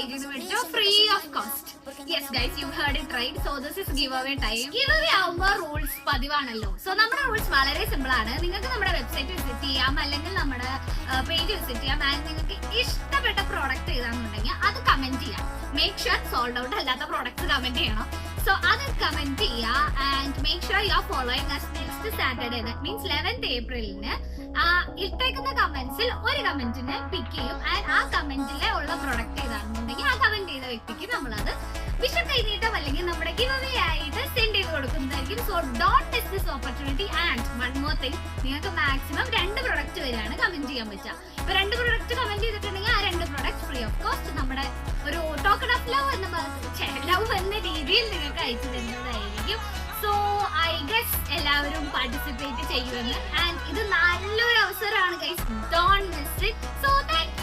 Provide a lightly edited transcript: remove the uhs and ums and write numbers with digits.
പേജിൽ മേടിച്ചോ, free of cost. Yes guys, you heard it right. So this is giveaway time. Giveaway ആവുമ്പോൾ rules പതിവാണല്ലോ. സോ നമ്മുടെ റൂൾസ് വളരെ സിമ്പിൾ ആണ്. നിങ്ങൾക്ക് നമ്മുടെ വെബ്സൈറ്റ് വിസിറ്റ് ചെയ്യാം, അല്ലെങ്കിൽ നമ്മുടെ പേജ് വിസിറ്റ് ചെയ്യാം. ആൻഡ് നിങ്ങൾക്ക് ഇഷ്ടപ്പെട്ട പ്രോഡക്റ്റ് ഏതാണെന്നുണ്ടെങ്കിൽ അത് കമന്റ് ചെയ്യാം. മേക്ക് ഷുവർ സോൾഡ് ഔട്ട് അല്ലാത്ത പ്രോഡക്ട്സ് കമന്റ് ചെയ്യണം. സോ അത് കമന്റ് ചെയ്യുക. And make sure you are following us next Saturday, that means 11th ഏപ്രിലിന് ഇട്ടേക്കുന്ന കമന്റ്സിൽ ഒരു കമന്റിനെ പിക്ക് ചെയ്യും. ആൻഡ് ആ കമന്റിലെ ഉള്ള പ്രൊഡക്റ്റ് ഏതാണെന്നുണ്ടെങ്കിൽ ആ കമന്റ് ചെയ്ത വ്യക്തിക്ക് നമ്മളത് വിഷ കൈനീട്ടം അല്ലെങ്കിൽ നമ്മുടെ ഗിവ് അവേ ആയിട്ട് സെൻഡ് ചെയ്ത് കൊടുക്കുന്നതായിരിക്കും. So don't miss this opportunity. And one more thing, നിങ്ങൾക്ക് മാക്സിമം 2 പ്രൊഡക്റ്റ് വരെയാണ് കമന്റ് ചെയ്യാൻ പറ്റുക. ഇപ്പൊ 2 പ്രൊഡക്റ്റ് കമന്റ് ചെയ്തിട്ടുണ്ടെങ്കിൽ ആ 2 പ്രൊഡക്റ്റ് ഫ്രീ ഓഫ് കോസ്റ്റ് നമ്മുടെ ഒരു ടോക്കൺ ഓഫ് ലവ് എന്ന രീതിയിൽ നിങ്ങൾക്ക് അയച്ചു തരുന്നതായിരിക്കും. സോ ഐ ഗസ് എല്ലാവരും പാർട്ടിസിപ്പേറ്റ് ചെയ്യുമെന്ന്. ആൻഡ് ഇത് നല്ലൊരു അവസരമാണ് guys, don't miss it. So thank